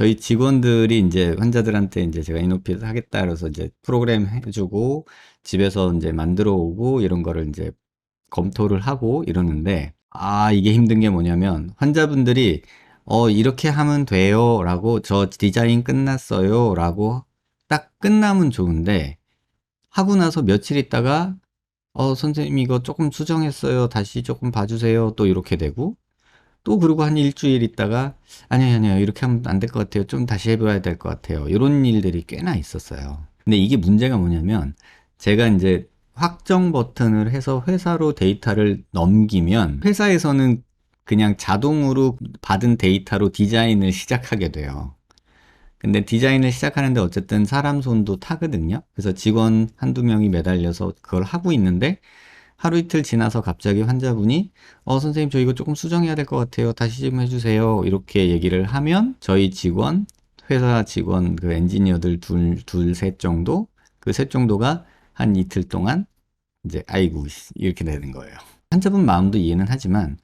저희 직원들이 이제 환자들한테 이제 제가 이노피를 하겠다 그래서 이제 프로그램 해주고 집에서 이제 만들어 오고 이런 거를 이제 검토를 하고 이러는데, 이게 힘든 게 뭐냐면 환자분들이 이렇게 하면 돼요 라고, 저 디자인 끝났어요 라고 딱 끝나면 좋은데, 하고 나서 며칠 있다가 선생님 이거 조금 수정했어요, 다시 조금 봐주세요, 또 이렇게 되고, 또 그리고 한 일주일 있다가 아니요 아니요 이렇게 하면 안 될 것 같아요, 좀 다시 해봐야 될 것 같아요, 이런 일들이 꽤나 있었어요. 근데 이게 문제가 뭐냐면, 제가 이제 확정 버튼을 해서 회사로 데이터를 넘기면 회사에서는 그냥 자동으로 받은 데이터로 디자인을 시작하게 돼요. 근데 디자인을 시작하는데 어쨌든 사람 손도 타거든요. 그래서 직원 한두 명이 매달려서 그걸 하고 있는데, 하루 이틀 지나서 갑자기 환자분이 선생님 저 이거 조금 수정해야 될 것 같아요, 다시 좀 해주세요, 이렇게 얘기를 하면 저희 직원, 회사 직원 그 엔지니어들 셋 정도, 그 셋 정도가 한 이틀 동안 이제 아이고 이렇게 되는 거예요. 환자분 마음도 이해는 하지만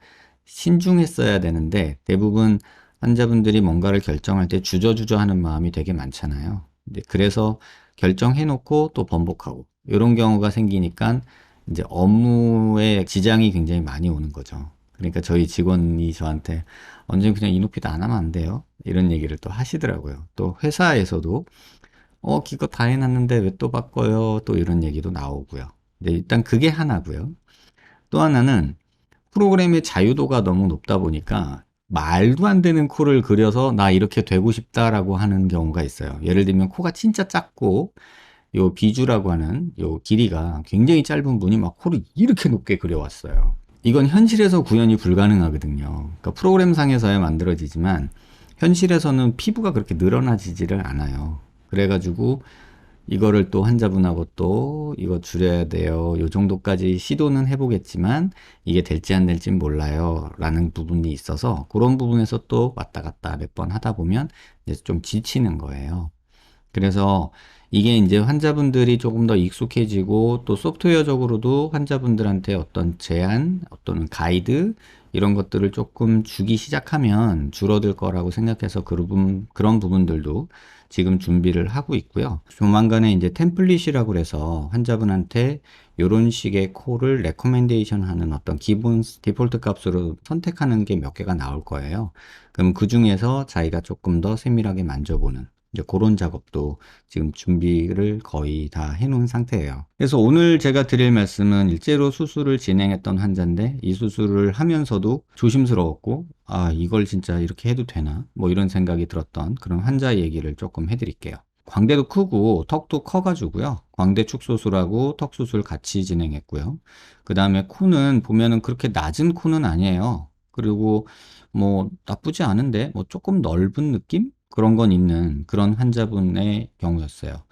신중했어야 되는데, 대부분 환자분들이 뭔가를 결정할 때 주저주저 하는 마음이 되게 많잖아요. 근데 그래서 결정해 놓고 또 번복하고 이런 경우가 생기니까 이제 업무에 지장이 굉장히 많이 오는 거죠. 그러니까 저희 직원이 저한테 언제 그냥 이노피드 안 하면 안 돼요, 이런 얘기를 또 하시더라고요. 또 회사에서도 기껏 다 해놨는데 왜 또 바꿔요, 또 이런 얘기도 나오고요. 네, 일단 그게 하나고요. 또 하나는 프로그램의 자유도가 너무 높다 보니까 말도 안 되는 코를 그려서 나 이렇게 되고 싶다라고 하는 경우가 있어요. 예를 들면 코가 진짜 작고 요 비주라고 하는 요 길이가 굉장히 짧은 분이 막 코를 이렇게 높게 그려왔어요. 이건 현실에서 구현이 불가능하거든요. 그러니까 프로그램상에서야 만들어지지만 현실에서는 피부가 그렇게 늘어나지지를 않아요. 그래가지고 이거를 또 환자분하고 또 이거 줄여야 돼요, 요 정도까지 시도는 해보겠지만 이게 될지 안 될지 몰라요 라는 부분이 있어서, 그런 부분에서 또 왔다 갔다 몇 번 하다 보면 이제 좀 지치는 거예요. 그래서 이게 이제 환자분들이 조금 더 익숙해지고 또 소프트웨어적으로도 환자분들한테 어떤 제안, 어떤 가이드 이런 것들을 조금 주기 시작하면 줄어들 거라고 생각해서 그런 부분들도 지금 준비를 하고 있고요. 조만간에 이제 템플릿이라고 해서 환자분한테 이런 식의 콜을 레코멘데이션 하는 어떤 기본 디폴트 값으로 선택하는 게 몇 개가 나올 거예요. 그럼 그 중에서 자기가 조금 더 세밀하게 만져보는 이제 그런 작업도 지금 준비를 거의 다 해놓은 상태예요. 그래서 오늘 제가 드릴 말씀은 일제로 수술을 진행했던 환자인데, 이 수술을 하면서도 조심스러웠고, 이걸 진짜 이렇게 해도 되나? 뭐 이런 생각이 들었던 그런 환자 얘기를 조금 해드릴게요. 광대도 크고 턱도 커가지고요. 광대 축소술하고 턱 수술 같이 진행했고요. 그 다음에 코는 보면은 그렇게 낮은 코는 아니에요. 그리고 뭐 나쁘지 않은데 뭐 조금 넓은 느낌? 그런 건 있는 그런 환자분의 경우였어요.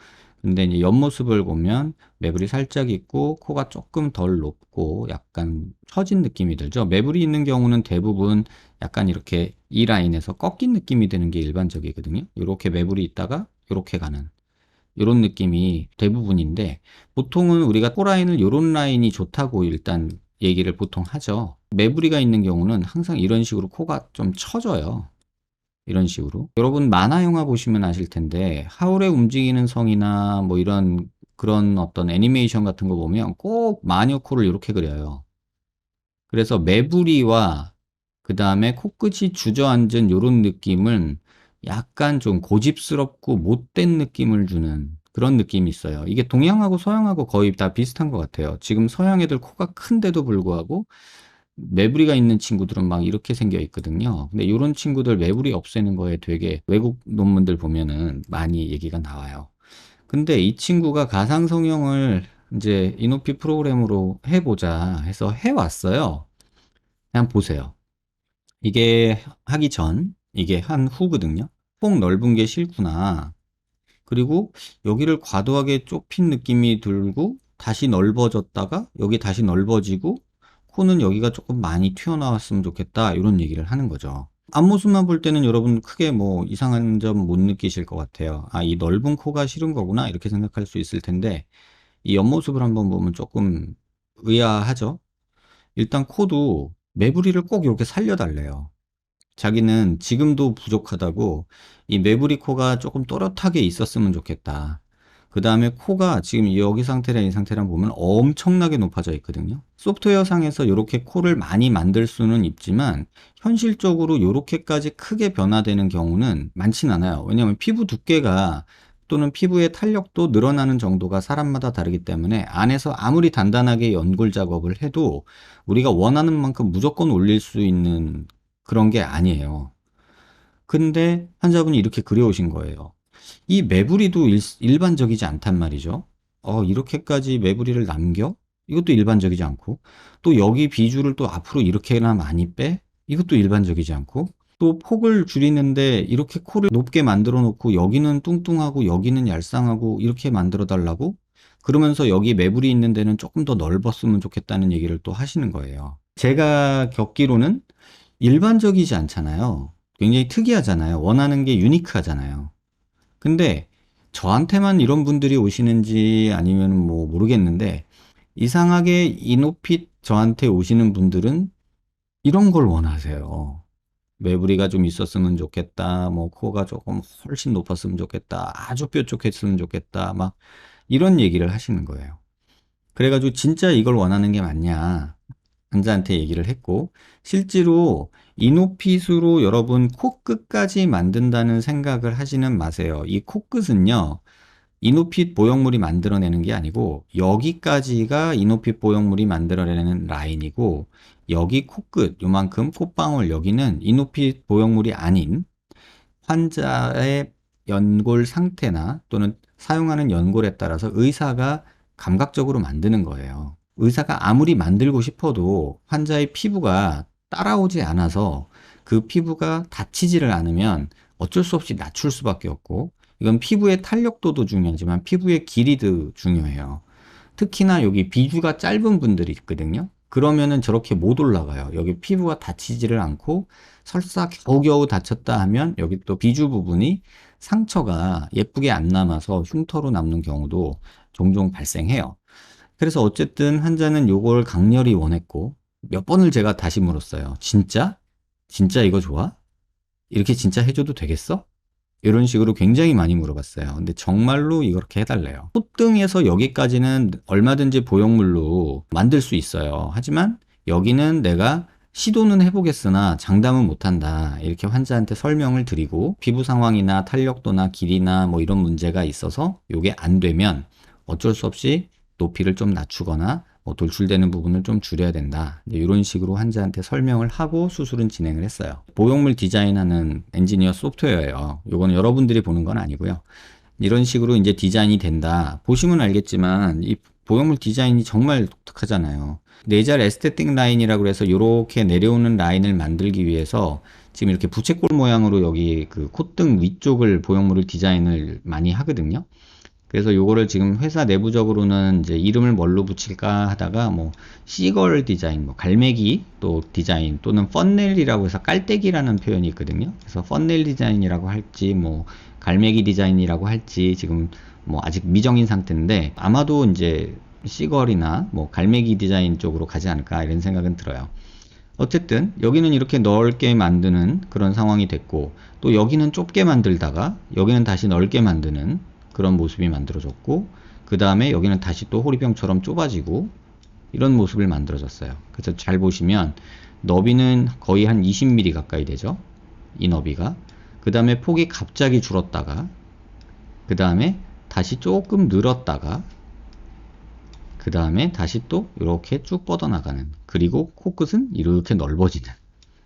근데 이제 옆모습을 보면 매부리 살짝 있고 코가 조금 덜 높고 약간 처진 느낌이 들죠. 매부리 있는 경우는 대부분 약간 이렇게 이 라인에서 꺾인 느낌이 드는 게 일반적이거든요. 이렇게 매부리 있다가 이렇게 가는 이런 느낌이 대부분인데, 보통은 우리가 코 라인을 이런 라인이 좋다고 일단 얘기를 보통 하죠. 매부리가 있는 경우는 항상 이런 식으로 코가 좀 처져요. 이런 식으로. 여러분 만화 영화 보시면 아실 텐데 하울의 움직이는 성이나 뭐 이런 그런 어떤 애니메이션 같은 거 보면 꼭 마녀 코를 이렇게 그려요. 그래서 매부리와 그 다음에 코끝이 주저앉은 이런 느낌은 약간 좀 고집스럽고 못된 느낌을 주는 그런 느낌이 있어요. 이게 동양하고 서양하고 거의 다 비슷한 것 같아요. 지금 서양 애들 코가 큰데도 불구하고 매부리가 있는 친구들은 막 이렇게 생겨 있거든요. 근데 이런 친구들 매부리 없애는 거에 되게 외국 논문들 보면은 많이 얘기가 나와요. 근데 이 친구가 가상 성형을 이제 이노피 프로그램으로 해보자 해서 해왔어요. 그냥 보세요. 이게 하기 전, 이게 한 후거든요. 폭 넓은 게 싫구나. 그리고 여기를 과도하게 좁힌 느낌이 들고 다시 넓어졌다가 여기 다시 넓어지고 코는 여기가 조금 많이 튀어나왔으면 좋겠다, 이런 얘기를 하는 거죠. 앞모습만 볼 때는 여러분 크게 뭐 이상한 점 못 느끼실 것 같아요. 이 넓은 코가 싫은 거구나 이렇게 생각할 수 있을 텐데, 이 옆모습을 한번 보면 조금 의아하죠. 일단 코도 매부리를 꼭 이렇게 살려달래요. 자기는 지금도 부족하다고 이 매부리 코가 조금 또렷하게 있었으면 좋겠다. 그 다음에 코가 지금 여기 상태랑 이 상태랑 보면 엄청나게 높아져 있거든요. 소프트웨어 상에서 이렇게 코를 많이 만들 수는 있지만 현실적으로 이렇게까지 크게 변화되는 경우는 많진 않아요. 왜냐하면 피부 두께가 또는 피부의 탄력도 늘어나는 정도가 사람마다 다르기 때문에 안에서 아무리 단단하게 연골 작업을 해도 우리가 원하는 만큼 무조건 올릴 수 있는 그런 게 아니에요. 근데 환자분이 이렇게 그려오신 거예요. 이 매부리도 일반적이지 않단 말이죠. 이렇게까지 매부리를 남겨? 이것도 일반적이지 않고, 또 여기 비주를 또 앞으로 이렇게나 많이 빼? 이것도 일반적이지 않고, 또 폭을 줄이는데 이렇게 코를 높게 만들어 놓고 여기는 뚱뚱하고 여기는 얄쌍하고 이렇게 만들어 달라고? 그러면서 여기 매부리 있는 데는 조금 더 넓었으면 좋겠다는 얘기를 또 하시는 거예요. 제가 겪기로는 일반적이지 않잖아요. 굉장히 특이하잖아요. 원하는 게 유니크하잖아요. 근데 저한테만 이런 분들이 오시는지 아니면 뭐 모르겠는데 이상하게 이노핏 저한테 오시는 분들은 이런 걸 원하세요. 매부리가 좀 있었으면 좋겠다. 뭐 코가 조금 훨씬 높았으면 좋겠다. 아주 뾰족했으면 좋겠다. 막 이런 얘기를 하시는 거예요. 그래가지고 진짜 이걸 원하는 게 맞냐? 환자한테 얘기를 했고 실제로 이노핏으로 여러분 코끝까지 만든다는 생각을 하지는 마세요. 이 코끝은요. 이노핏 보형물이 만들어내는 게 아니고 여기까지가 이노핏 보형물이 만들어내는 라인이고 여기 코끝 요만큼 콧방울 여기는 이노핏 보형물이 아닌 환자의 연골 상태나 또는 사용하는 연골에 따라서 의사가 감각적으로 만드는 거예요. 의사가 아무리 만들고 싶어도 환자의 피부가 따라오지 않아서 그 피부가 다치지를 않으면 어쩔 수 없이 낮출 수밖에 없고 이건 피부의 탄력도도 중요하지만 피부의 길이도 중요해요. 특히나 여기 비주가 짧은 분들이 있거든요. 그러면은 저렇게 못 올라가요. 여기 피부가 다치지를 않고 설사 겨우겨우 다쳤다 하면 여기 또 비주 부분이 상처가 예쁘게 안 남아서 흉터로 남는 경우도 종종 발생해요. 그래서 어쨌든 환자는 요걸 강렬히 원했고 몇 번을 제가 다시 물었어요. 진짜? 진짜 이거 좋아? 이렇게 진짜 해줘도 되겠어? 이런 식으로 굉장히 많이 물어봤어요. 근데 정말로 이렇게 해달래요. 콧등에서 여기까지는 얼마든지 보형물로 만들 수 있어요. 하지만 여기는 내가 시도는 해보겠으나 장담은 못한다. 이렇게 환자한테 설명을 드리고 피부 상황이나 탄력도나 길이나 뭐 이런 문제가 있어서 이게 안 되면 어쩔 수 없이 높이를 좀 낮추거나 뭐 돌출되는 부분을 좀 줄여야 된다. 이런 식으로 환자한테 설명을 하고 수술은 진행을 했어요. 보형물 디자인하는 엔지니어 소프트웨어예요. 요거는 여러분들이 보는 건 아니고요. 이런 식으로 이제 디자인이 된다. 보시면 알겠지만 이 보형물 디자인이 정말 독특하잖아요. 네잘 에스테틱 라인이라고 해서 이렇게 내려오는 라인을 만들기 위해서 지금 이렇게 부채꼴 모양으로 여기 그 콧등 위쪽을 보형물을 디자인을 많이 하거든요. 그래서 요거를 지금 회사 내부적으로는 이제 이름을 뭘로 붙일까 하다가 뭐 시걸 디자인, 뭐 갈매기 또 디자인 또는 펀넬이라고 해서 깔때기라는 표현이 있거든요. 그래서 펀넬 디자인이라고 할지 뭐 갈매기 디자인이라고 할지 지금 뭐 아직 미정인 상태인데 아마도 이제 시걸이나 뭐 갈매기 디자인 쪽으로 가지 않을까 이런 생각은 들어요. 어쨌든 여기는 이렇게 넓게 만드는 그런 상황이 됐고 또 여기는 좁게 만들다가 여기는 다시 넓게 만드는 그런 모습이 만들어졌고 그 다음에 여기는 다시 또 호리병처럼 좁아지고 이런 모습을 만들어졌어요. 그래서 잘 보시면 너비는 거의 한 20mm 가까이 되죠. 이 너비가. 그 다음에 폭이 갑자기 줄었다가 그 다음에 다시 조금 늘었다가 그 다음에 다시 또 이렇게 쭉 뻗어나가는 그리고 코끝은 이렇게 넓어지는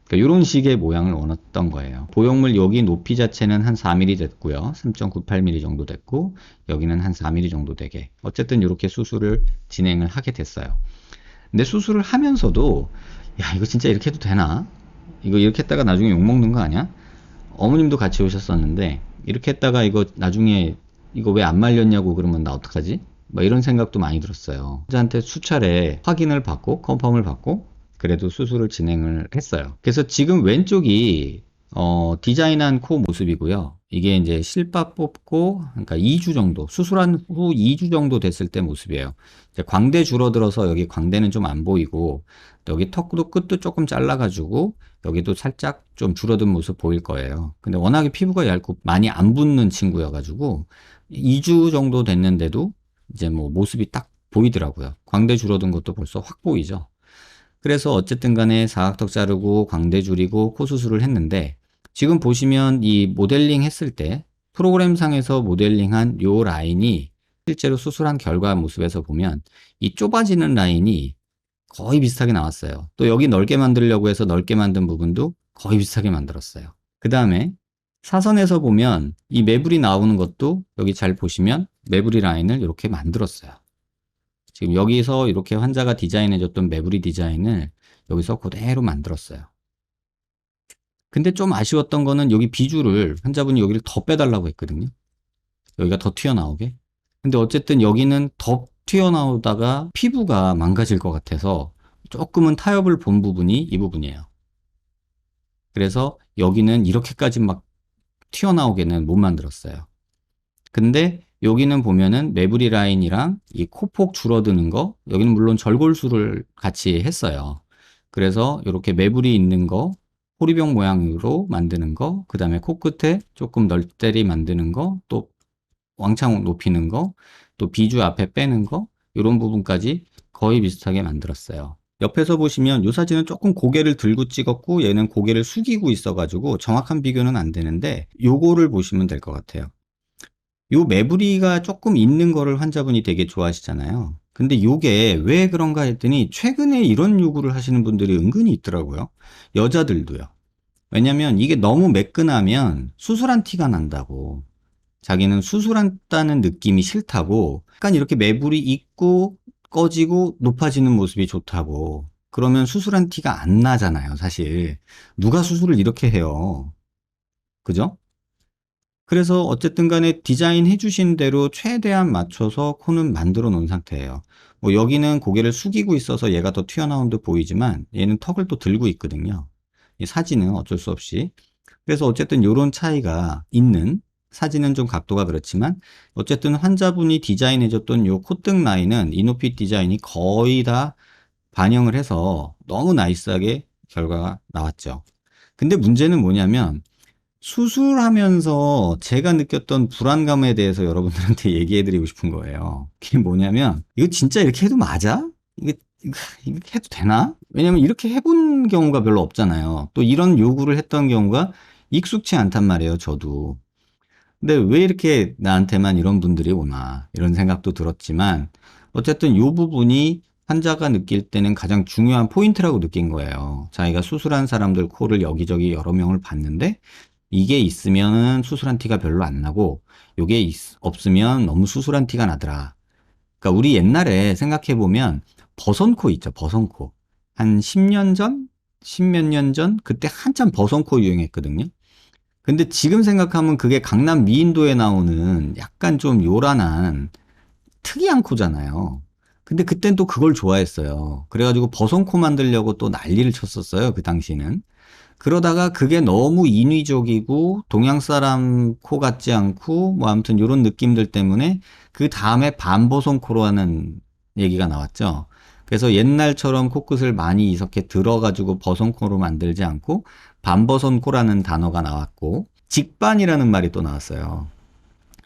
그러니까 이런 식의 모양을 원했던 거예요. 보형물 여기 높이 자체는 한 4mm 됐고요. 3.98mm 정도 됐고 여기는 한 4mm 정도 되게 어쨌든 이렇게 수술을 진행을 하게 됐어요. 근데 수술을 하면서도 야 이거 진짜 이렇게 해도 되나? 이거 이렇게 했다가 나중에 욕먹는 거 아니야? 어머님도 같이 오셨었는데 이렇게 했다가 이거 나중에 이거 왜 안 말렸냐고 그러면 나 어떡하지? 뭐 이런 생각도 많이 들었어요. 환자한테 수차례 확인을 받고 컨펌을 받고 그래도 수술을 진행을 했어요. 그래서 지금 왼쪽이 디자인한 코 모습이고요. 이게 이제 실밥 뽑고, 그러니까 2주 정도, 수술한 후 2주 정도 됐을 때 모습이에요. 이제 광대 줄어들어서 여기 광대는 좀 안 보이고, 여기 턱도 끝도 조금 잘라가지고, 여기도 살짝 좀 줄어든 모습 보일 거예요. 근데 워낙에 피부가 얇고 많이 안 붓는 친구여가지고, 2주 정도 됐는데도 이제 뭐 모습이 딱 보이더라고요. 광대 줄어든 것도 벌써 확 보이죠. 그래서 어쨌든 간에 사각턱 자르고 광대 줄이고 코 수술을 했는데, 지금 보시면 이 모델링 했을 때 프로그램상에서 모델링한 요 라인이 실제로 수술한 결과 모습에서 보면 이 좁아지는 라인이 거의 비슷하게 나왔어요. 또 여기 넓게 만들려고 해서 넓게 만든 부분도 거의 비슷하게 만들었어요. 그 다음에 사선에서 보면 이 매부리 나오는 것도 여기 잘 보시면 매부리 라인을 이렇게 만들었어요. 지금 여기서 이렇게 환자가 디자인해줬던 매부리 디자인을 여기서 그대로 만들었어요. 근데 좀 아쉬웠던 거는 여기 비주를 환자분이 여기를 더 빼달라고 했거든요. 여기가 더 튀어나오게. 근데 어쨌든 여기는 더 튀어나오다가 피부가 망가질 것 같아서 조금은 타협을 본 부분이 이 부분이에요. 그래서 여기는 이렇게까지 막 튀어나오게는 못 만들었어요. 근데 여기는 보면은 매부리 라인이랑 이 코폭 줄어드는 거, 여기는 물론 절골술을 같이 했어요. 그래서 이렇게 매부리 있는 거, 호리병 모양으로 만드는 거, 그 다음에 코끝에 조금 넓대리 만드는 거, 또 왕창 높이는 거, 또 비주 앞에 빼는 거, 이런 부분까지 거의 비슷하게 만들었어요. 옆에서 보시면 이 사진은 조금 고개를 들고 찍었고 얘는 고개를 숙이고 있어가지고 정확한 비교는 안 되는데 요거를 보시면 될 것 같아요. 요 매부리가 조금 있는 거를 환자분이 되게 좋아하시잖아요. 근데 요게 왜 그런가 했더니 최근에 이런 요구를 하시는 분들이 은근히 있더라고요. 여자들도요. 왜냐면 이게 너무 매끈하면 수술한 티가 난다고. 자기는 수술한다는 느낌이 싫다고. 약간 이렇게 매부리 있고 꺼지고 높아지는 모습이 좋다고. 그러면 수술한 티가 안 나잖아요, 사실. 누가 수술을 이렇게 해요. 그죠? 그래서 어쨌든 간에 디자인해 주신 대로 최대한 맞춰서 코는 만들어 놓은 상태예요. 뭐 여기는 고개를 숙이고 있어서 얘가 더 튀어나온 듯 보이지만 얘는 턱을 또 들고 있거든요. 이 사진은 어쩔 수 없이. 그래서 어쨌든 이런 차이가 있는, 사진은 좀 각도가 그렇지만 어쨌든 환자분이 디자인해 줬던 요 콧등 라인은 이노핏 디자인이 거의 다 반영을 해서 너무 나이스하게 결과가 나왔죠. 근데 문제는 뭐냐면 수술하면서 제가 느꼈던 불안감에 대해서 여러분들한테 얘기해 드리고 싶은 거예요. 그게 뭐냐면, 이거 진짜 이렇게 해도 맞아? 이게, 이렇게 해도 되나? 왜냐면 이렇게 해본 경우가 별로 없잖아요. 또 이런 요구를 했던 경우가 익숙치 않단 말이에요, 저도. 근데 왜 이렇게 나한테만 이런 분들이 오나, 이런 생각도 들었지만, 어쨌든 이 부분이 환자가 느낄 때는 가장 중요한 포인트라고 느낀 거예요. 자기가 수술한 사람들 코를 여기저기 여러 명을 봤는데, 이게 있으면은 수술한 티가 별로 안 나고 요게 없으면 너무 수술한 티가 나더라. 그러니까 우리 옛날에 생각해 보면 버선코 있죠. 버선코. 한 10년 전, 10몇 년 전 그때 한참 버선코 유행했거든요. 근데 지금 생각하면 그게 강남 미인도에 나오는 약간 좀 요란한 특이한 코잖아요. 근데 그땐 또 그걸 좋아했어요. 그래가지고 버선코 만들려고 또 난리를 쳤었어요. 그 당시는. 그러다가 그게 너무 인위적이고 동양 사람 코 같지 않고 뭐 아무튼 이런 느낌들 때문에 그 다음에 반보송 코로 하는 얘기가 나왔죠. 그래서 옛날처럼 코끝을 많이 이렇게 들어가지고 버선코로 만들지 않고 반버선 코라는 단어가 나왔고 직반이라는 말이 또 나왔어요.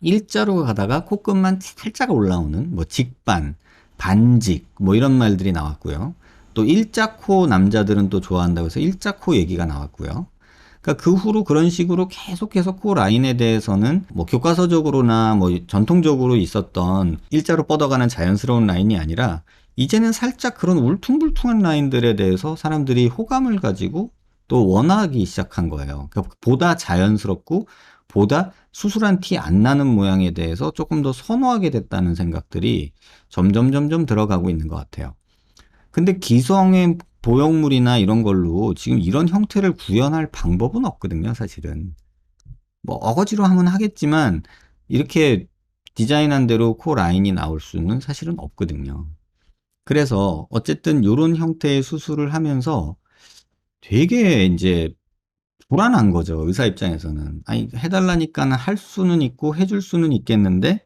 일자로 가다가 코끝만 살짝 올라오는 뭐 직반, 반직 뭐 이런 말들이 나왔고요. 또 일자코 남자들은 또 좋아한다고 해서 일자코 얘기가 나왔고요. 그러니까 그 후로 그런 식으로 계속해서 코 라인에 대해서는 뭐 교과서적으로나 뭐 전통적으로 있었던 일자로 뻗어가는 자연스러운 라인이 아니라 이제는 살짝 그런 울퉁불퉁한 라인들에 대해서 사람들이 호감을 가지고 또 원하기 시작한 거예요. 그러니까 보다 자연스럽고 보다 수술한 티 안 나는 모양에 대해서 조금 더 선호하게 됐다는 생각들이 점점 들어가고 있는 것 같아요. 근데 기성의 보형물이나 이런 걸로 지금 이런 형태를 구현할 방법은 없거든요, 사실은. 뭐 어거지로 하면 하겠지만 이렇게 디자인한 대로 코 라인이 나올 수는 사실은 없거든요. 그래서 어쨌든 이런 형태의 수술을 하면서 되게 이제 불안한 거죠. 의사 입장에서는. 아니, 해달라니까는 할 수는 있고 해줄 수는 있겠는데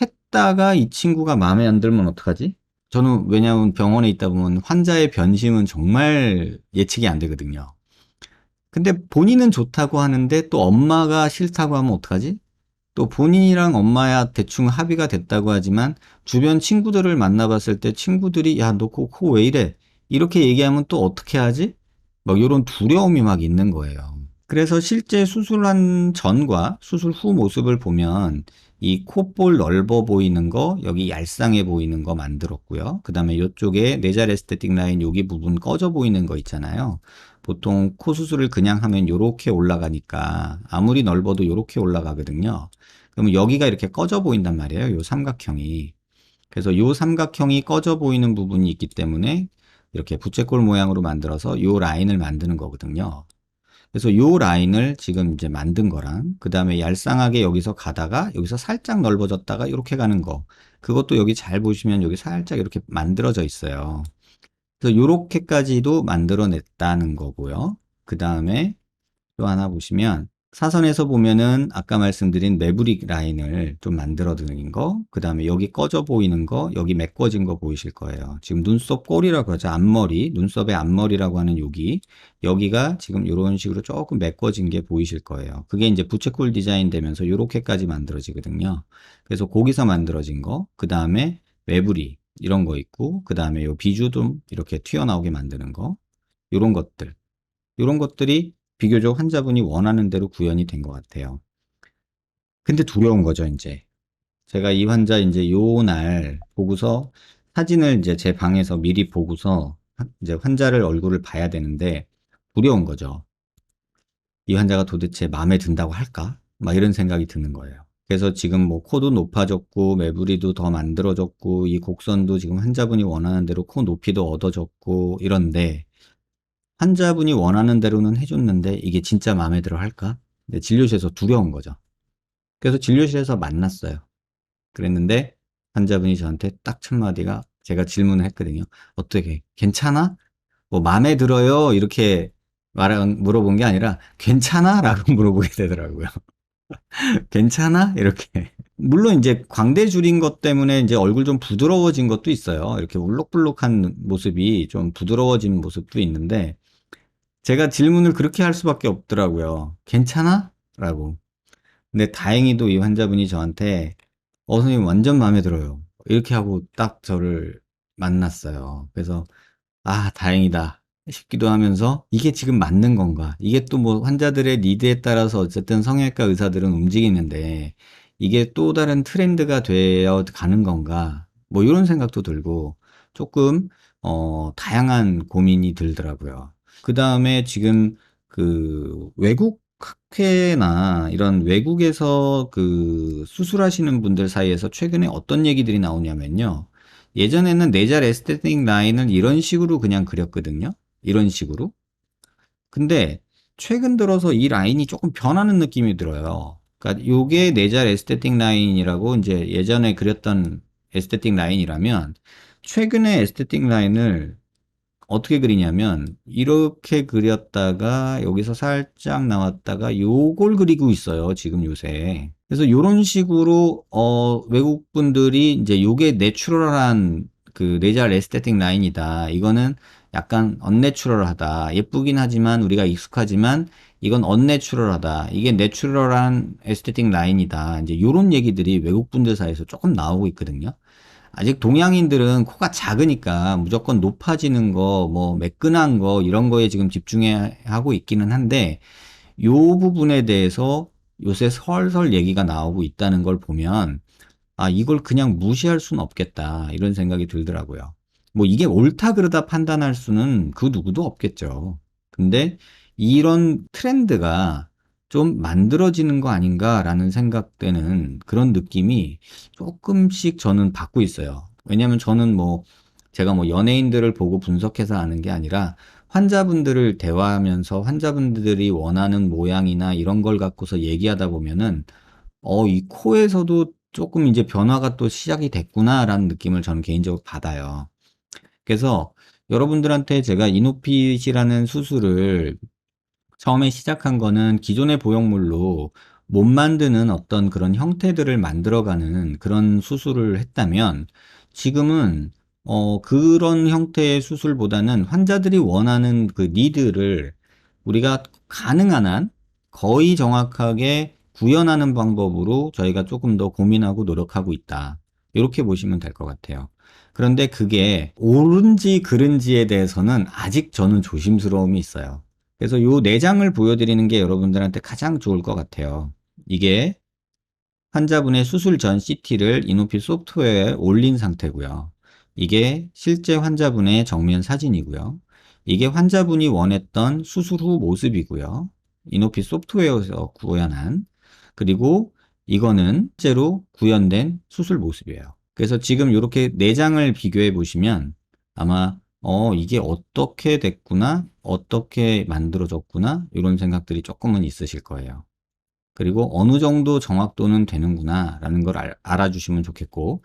했다가 이 친구가 마음에 안 들면 어떡하지? 저는 왜냐하면 병원에 있다 보면 환자의 변심은 정말 예측이 안 되거든요. 근데 본인은 좋다고 하는데 또 엄마가 싫다고 하면 어떡하지? 또 본인이랑 엄마야 대충 합의가 됐다고 하지만 주변 친구들을 만나봤을 때 친구들이 야, 너 코 왜 이래? 이렇게 얘기하면 또 어떻게 하지? 막 이런 두려움이 막 있는 거예요. 그래서 실제 수술한 전과 수술 후 모습을 보면 이 콧볼 넓어 보이는 거, 여기 얄쌍해 보이는 거 만들었고요. 그 다음에 이쪽에 네잘 에스테틱 라인 여기 부분 꺼져 보이는 거 있잖아요. 보통 코 수술을 그냥 하면 요렇게 올라가니까 아무리 넓어도 요렇게 올라가거든요. 그러면 여기가 이렇게 꺼져 보인단 말이에요. 요 삼각형이. 그래서 요 삼각형이 꺼져 보이는 부분이 있기 때문에 이렇게 부채꼴 모양으로 만들어서 요 라인을 만드는 거거든요. 그래서 요 라인을 지금 이제 만든 거랑 그 다음에 얄쌍하게 여기서 가다가 여기서 살짝 넓어졌다가 이렇게 가는 거, 그것도 여기 잘 보시면 여기 살짝 이렇게 만들어져 있어요. 그래서 요렇게까지도 만들어냈다는 거고요. 그 다음에 또 하나 보시면 사선에서 보면은 아까 말씀드린 매부릭 라인을 좀 만들어 드린 거, 그 다음에 여기 꺼져 보이는 거, 여기 메꿔진 거 보이실 거예요. 지금 눈썹 꼬리라고 하죠. 앞머리, 눈썹의 앞머리라고 하는 여기가 지금 이런 식으로 조금 메꿔진 게 보이실 거예요. 그게 이제 부채꼴 디자인 되면서 이렇게까지 만들어지거든요. 그래서 거기서 만들어진 거, 그 다음에 매부리 이런 거 있고, 그 다음에 요 비주도 이렇게 튀어나오게 만드는 거, 이런 것들. 이런 것들이 비교적 환자분이 원하는 대로 구현이 된 것 같아요. 근데 두려운 거죠, 이제. 제가 이 환자 이제 요 날 보고서 사진을 이제 제 방에서 미리 보고서 이제 환자를 얼굴을 봐야 되는데 두려운 거죠. 이 환자가 도대체 마음에 든다고 할까? 막 이런 생각이 드는 거예요. 그래서 지금 뭐 코도 높아졌고 매부리도 더 만들어졌고 이 곡선도 지금 환자분이 원하는 대로 코 높이도 얻어졌고 이런데 환자분이 원하는 대로는 해줬는데 이게 진짜 마음에 들어 할까? 근데 진료실에서 두려운 거죠. 그래서 진료실에서 만났어요. 그랬는데 환자분이 저한테 딱 첫마디가, 제가 질문을 했거든요. 어떻게 괜찮아? 뭐 마음에 들어요? 이렇게 물어본 게 아니라 괜찮아? 라고 물어보게 되더라고요. 괜찮아? 이렇게. 물론 이제 광대 줄인 것 때문에 이제 얼굴 좀 부드러워진 것도 있어요. 이렇게 울룩불룩한 모습이 좀 부드러워진 모습도 있는데 제가 질문을 그렇게 할 수밖에 없더라고요. 괜찮아? 라고. 근데 다행히도 이 환자분이 저한테 선생님 완전 마음에 들어요. 이렇게 하고 딱 저를 만났어요. 그래서 다행이다 싶기도 하면서 이게 지금 맞는 건가? 이게 또 뭐 환자들의 니드에 따라서 어쨌든 성형외과 의사들은 움직이는데 이게 또 다른 트렌드가 되어 가는 건가? 뭐 이런 생각도 들고 조금 다양한 고민이 들더라고요. 그 다음에 지금 그 외국 학회나 이런 외국에서 그 수술하시는 분들 사이에서 최근에 어떤 얘기들이 나오냐면요. 예전에는 네잘 에스테틱 라인을 이런 식으로 그냥 그렸거든요. 이런 식으로. 근데 최근 들어서 이 라인이 조금 변하는 느낌이 들어요. 그러니까 요게 네잘 에스테틱 라인이라고 이제 예전에 그렸던 에스테틱 라인이라면 최근에 에스테틱 라인을 어떻게 그리냐면 이렇게 그렸다가 여기서 살짝 나왔다가 요걸 그리고 있어요, 지금 요새. 그래서 요런 식으로 외국 분들이 이제 요게 내추럴한 그 네잘 에스테틱 라인이다. 이거는 약간 언내추럴하다. 예쁘긴 하지만 우리가 익숙하지만 이건 언내추럴하다. 이게 내추럴한 에스테틱 라인이다. 이제 요런 얘기들이 외국 분들 사이에서 조금 나오고 있거든요. 아직 동양인들은 코가 작으니까 무조건 높아지는 거, 뭐 매끈한 거 이런 거에 지금 집중하고 있기는 한데 요 부분에 대해서 요새 설설 얘기가 나오고 있다는 걸 보면 이걸 그냥 무시할 수는 없겠다 이런 생각이 들더라고요. 뭐 이게 옳다 그르다 판단할 수는 그 누구도 없겠죠. 근데 이런 트렌드가 좀 만들어지는 거 아닌가라는 생각되는 그런 느낌이 조금씩 저는 받고 있어요. 왜냐하면 저는 뭐 제가 뭐 연예인들을 보고 분석해서 아는 게 아니라 환자분들을 대화하면서 환자분들이 원하는 모양이나 이런 걸 갖고서 얘기하다 보면은 이 코에서도 조금 이제 변화가 또 시작이 됐구나라는 느낌을 저는 개인적으로 받아요. 그래서 여러분들한테 제가 이노핏이라는 수술을 처음에 시작한 거는 기존의 보형물로 못 만드는 어떤 그런 형태들을 만들어가는 그런 수술을 했다면 지금은 그런 형태의 수술보다는 환자들이 원하는 그 니드를 우리가 가능한 한 거의 정확하게 구현하는 방법으로 저희가 조금 더 고민하고 노력하고 있다. 이렇게 보시면 될 것 같아요. 그런데 그게 옳은지 그른지에 대해서는 아직 저는 조심스러움이 있어요. 그래서 요 내장을 보여드리는 게 여러분들한테 가장 좋을 것 같아요. 이게 환자분의 수술 전 CT를 이노피 소프트웨어에 올린 상태고요. 이게 실제 환자분의 정면 사진이고요. 이게 환자분이 원했던 수술 후 모습이고요. 이노피 소프트웨어에서 구현한, 그리고 이거는 실제로 구현된 수술 모습이에요. 그래서 지금 이렇게 내장을 비교해 보시면 아마 이게 어떻게 됐구나, 어떻게 만들어졌구나 이런 생각들이 조금은 있으실 거예요. 그리고 어느 정도 정확도는 되는구나 라는 걸 알아주시면 좋겠고,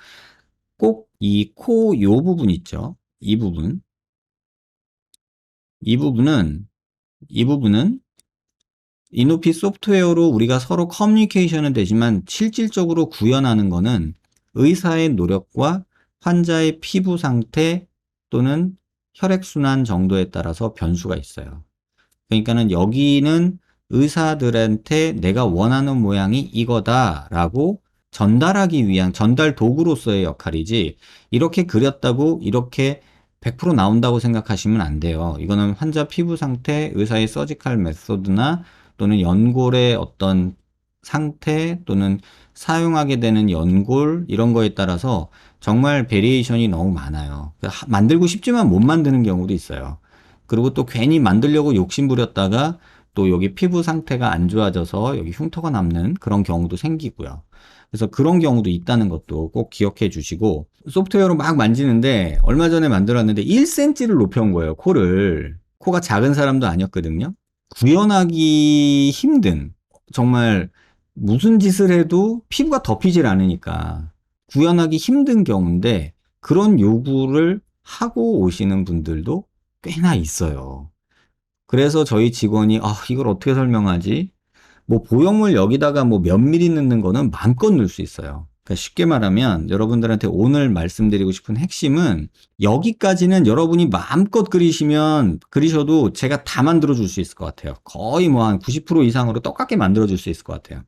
꼭 이 코 요 부분 있죠. 이 부분은 이 부분은 이노피 소프트웨어로 우리가 서로 커뮤니케이션은 되지만 실질적으로 구현하는 거는 의사의 노력과 환자의 피부 상태 또는 혈액순환 정도에 따라서 변수가 있어요. 그러니까는 여기는 의사들한테 내가 원하는 모양이 이거다라고 전달하기 위한 전달 도구로서의 역할이지, 이렇게 그렸다고 이렇게 100% 나온다고 생각하시면 안 돼요. 이거는 환자 피부 상태, 의사의 서지컬 메소드나 또는 연골의 어떤 상태 또는 사용하게 되는 연골 이런 거에 따라서 정말 베리에이션이 너무 많아요. 만들고 싶지만 못 만드는 경우도 있어요. 그리고 또 괜히 만들려고 욕심부렸다가 또 여기 피부 상태가 안 좋아져서 여기 흉터가 남는 그런 경우도 생기고요. 그래서 그런 경우도 있다는 것도 꼭 기억해 주시고, 소프트웨어로 막 만지는데 얼마 전에 만들었는데 1cm를 높여온 거예요, 코를. 코가 작은 사람도 아니었거든요. 구현하기 힘든, 정말 무슨 짓을 해도 피부가 덮이질 않으니까 구현하기 힘든 경우인데 그런 요구를 하고 오시는 분들도 꽤나 있어요. 그래서 저희 직원이 이걸 어떻게 설명하지? 뭐 보형물 여기다가 뭐 몇 미리 넣는 거는 마음껏 넣을 수 있어요. 그러니까 쉽게 말하면 여러분들한테 오늘 말씀드리고 싶은 핵심은, 여기까지는 여러분이 마음껏 그리셔도 제가 다 만들어 줄 수 있을 것 같아요. 거의 뭐 한 90% 이상으로 똑같게 만들어 줄 수 있을 것 같아요.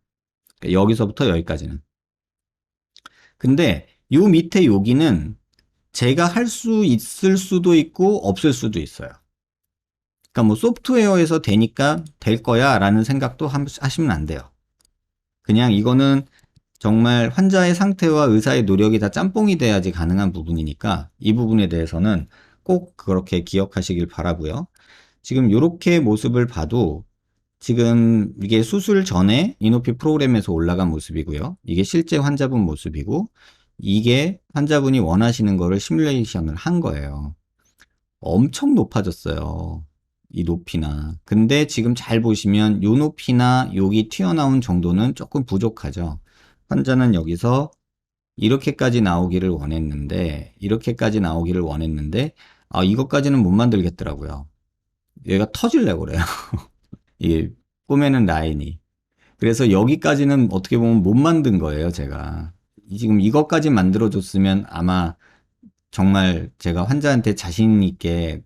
그러니까 여기서부터 여기까지는. 근데 요 밑에 여기는 제가 할 수 있을 수도 있고 없을 수도 있어요. 그러니까 뭐 소프트웨어에서 되니까 될 거야 라는 생각도 하시면 안 돼요. 그냥 이거는 정말 환자의 상태와 의사의 노력이 다 짬뽕이 돼야지 가능한 부분이니까 이 부분에 대해서는 꼭 그렇게 기억하시길 바라고요. 지금 이렇게 모습을 봐도 지금 이게 수술 전에 이노피 프로그램에서 올라간 모습이고요. 이게 실제 환자분 모습이고, 이게 환자분이 원하시는 거를 시뮬레이션을 한 거예요. 엄청 높아졌어요, 이 높이나. 근데 지금 잘 보시면 요 높이나 여기 튀어나온 정도는 조금 부족하죠. 환자는 여기서 이렇게까지 나오기를 원했는데 이것까지는 못 만들겠더라고요. 얘가 터질려고 그래요. 이 꼬매는 라인이. 그래서 여기까지는 어떻게 보면 못 만든 거예요, 제가. 지금 이것까지 만들어줬으면 아마 정말 제가 환자한테 자신 있게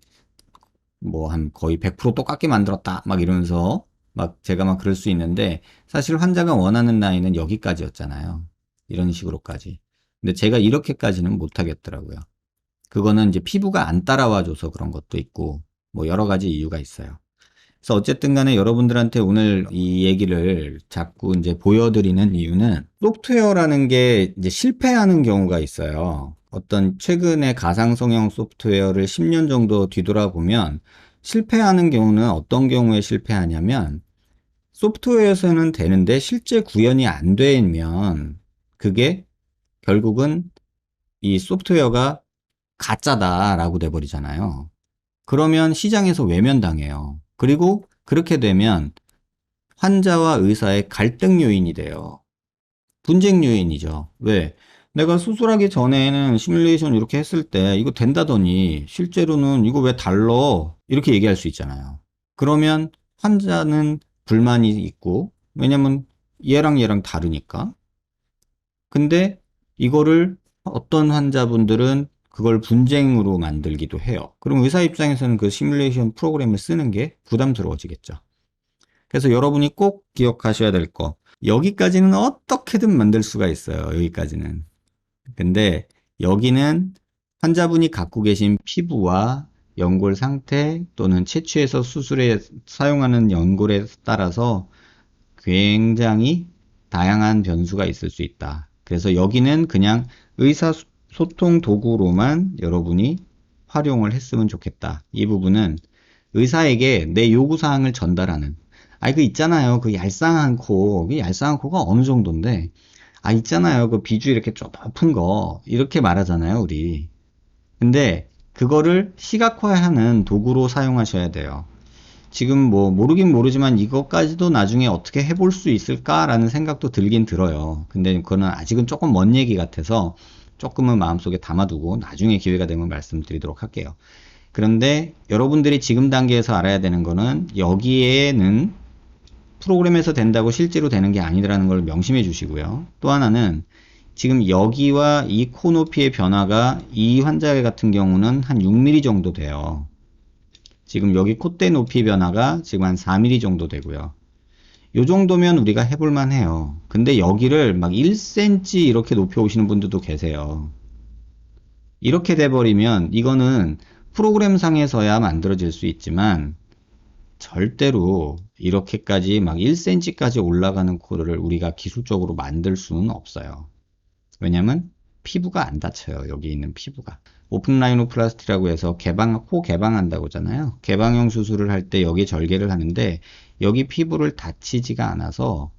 뭐 한 거의 100% 똑같게 만들었다 막 이러면서 막 제가 막 그럴 수 있는데, 사실 환자가 원하는 라인은 여기까지였잖아요. 이런 식으로까지. 근데 제가 이렇게까지는 못 하겠더라고요. 그거는 이제 피부가 안 따라와줘서 그런 것도 있고 뭐 여러 가지 이유가 있어요. 그래서 어쨌든 간에 여러분들한테 오늘 이 얘기를 자꾸 이제 보여드리는 이유는, 소프트웨어라는 게 이제 실패하는 경우가 있어요. 어떤 최근에 가상성형 소프트웨어를 10년 정도 뒤돌아보면 실패하는 경우는 어떤 경우에 실패하냐면, 소프트웨어에서는 되는데 실제 구현이 안 되면 그게 결국은 이 소프트웨어가 가짜다라고 돼버리잖아요. 그러면 시장에서 외면당해요. 그리고 그렇게 되면 환자와 의사의 갈등 요인이 돼요. 분쟁 요인이죠. 왜? 내가 수술하기 전에는 시뮬레이션 이렇게 했을 때 이거 된다더니 실제로는 이거 왜 달러? 이렇게 얘기할 수 있잖아요. 그러면 환자는 불만이 있고, 왜냐면 얘랑 다르니까. 근데 이거를 어떤 환자분들은 그걸 분쟁으로 만들기도 해요. 그럼 의사 입장에서는 그 시뮬레이션 프로그램을 쓰는 게 부담스러워지겠죠. 그래서 여러분이 꼭 기억하셔야 될 거. 여기까지는 어떻게든 만들 수가 있어요. 여기까지는. 근데 여기는 환자분이 갖고 계신 피부와 연골 상태 또는 채취해서 수술에 사용하는 연골에 따라서 굉장히 다양한 변수가 있을 수 있다. 그래서 여기는 그냥 의사소통 도구로만 여러분이 활용을 했으면 좋겠다. 이 부분은 의사에게 내 요구사항을 전달하는. 그 있잖아요. 그 얄쌍한 코. 그 얄쌍한 코가 어느 정도인데. 있잖아요. 그 비주 이렇게 좀 높은 거. 이렇게 말하잖아요, 우리. 근데 그거를 시각화하는 도구로 사용하셔야 돼요. 지금 뭐 모르긴 모르지만 이것까지도 나중에 어떻게 해볼 수 있을까라는 생각도 들긴 들어요. 근데 그거는 아직은 조금 먼 얘기 같아서 조금은 마음속에 담아두고 나중에 기회가 되면 말씀드리도록 할게요. 그런데 여러분들이 지금 단계에서 알아야 되는 거는 여기에는 프로그램에서 된다고 실제로 되는 게 아니라는 걸 명심해 주시고요. 또 하나는 지금 여기와 이 코 높이의 변화가 이 환자 같은 경우는 한 6mm 정도 돼요. 지금 여기 콧대 높이 변화가 지금 한 4mm 정도 되고요. 요 정도면 우리가 해볼만 해요. 근데 여기를 막 1cm 이렇게 높여 오시는 분들도 계세요. 이렇게 돼버리면 이거는 프로그램 상에서야 만들어질 수 있지만 절대로 이렇게까지 막 1cm까지 올라가는 코를 우리가 기술적으로 만들 수는 없어요. 왜냐면 피부가 안 다쳐요. 여기 있는 피부가. 오픈 라이노플라스티라고 해서 코 개방한다고 하잖아요. 개방형 수술을 할 때 여기 절개를 하는데 여기 피부를 다치지가 않아서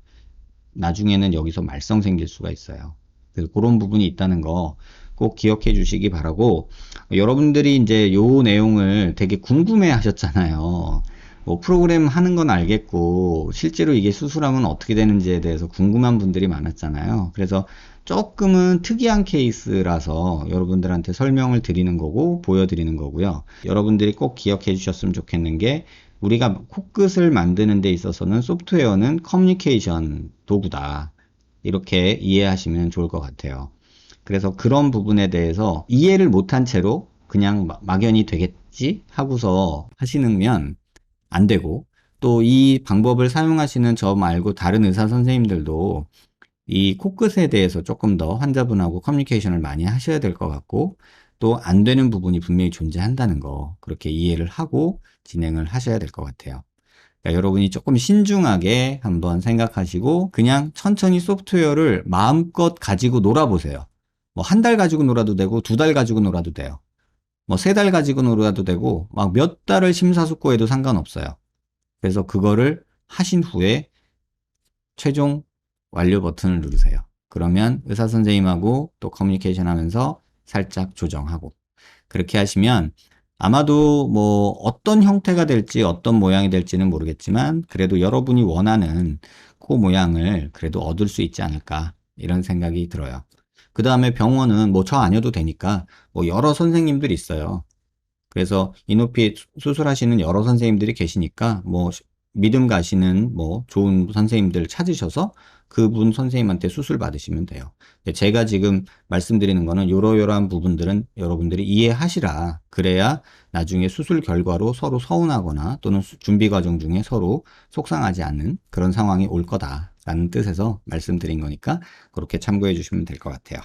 나중에는 여기서 말썽 생길 수가 있어요. 그래서 그런 부분이 있다는 거 꼭 기억해 주시기 바라고, 여러분들이 이제 요 내용을 되게 궁금해 하셨잖아요. 뭐 프로그램 하는 건 알겠고 실제로 이게 수술하면 어떻게 되는지에 대해서 궁금한 분들이 많았잖아요. 그래서 조금은 특이한 케이스라서 여러분들한테 설명을 드리는 거고 보여드리는 거고요. 여러분들이 꼭 기억해 주셨으면 좋겠는 게, 우리가 코끝을 만드는 데 있어서는 소프트웨어는 커뮤니케이션 도구다. 이렇게 이해하시면 좋을 것 같아요. 그래서 그런 부분에 대해서 이해를 못한 채로 그냥 막연히 되겠지 하고서 하시면 안 되고, 또 이 방법을 사용하시는 저 말고 다른 의사 선생님들도 이 코끝에 대해서 조금 더 환자분하고 커뮤니케이션을 많이 하셔야 될 것 같고, 또 안 되는 부분이 분명히 존재한다는 거 그렇게 이해를 하고 진행을 하셔야 될 것 같아요. 그러니까 여러분이 조금 신중하게 한번 생각하시고 그냥 천천히 소프트웨어를 마음껏 가지고 놀아보세요. 뭐 한 달 가지고 놀아도 되고 2달 가지고 놀아도 돼요. 뭐 3달 가지고 놀아도 되고 막 몇 달을 심사숙고해도 상관없어요. 그래서 그거를 하신 후에 최종 완료 버튼을 누르세요. 그러면 의사 선생님하고 또 커뮤니케이션 하면서 살짝 조정하고, 그렇게 하시면 아마도 뭐 어떤 형태가 될지 어떤 모양이 될지는 모르겠지만 그래도 여러분이 원하는 코 모양을 그래도 얻을 수 있지 않을까, 이런 생각이 들어요. 그 다음에 병원은 뭐 저 아니어도 되니까 뭐 여러 선생님들이 있어요. 그래서 이노피 수술하시는 여러 선생님들이 계시니까 뭐 믿음 가시는 뭐 좋은 선생님들 찾으셔서 그분 선생님한테 수술 받으시면 돼요. 제가 지금 말씀드리는 거는 요러요러한 부분들은 여러분들이 이해하시라. 그래야 나중에 수술 결과로 서로 서운하거나 또는 준비 과정 중에 서로 속상하지 않는 그런 상황이 올 거다라는 뜻에서 말씀드린 거니까 그렇게 참고해 주시면 될 것 같아요.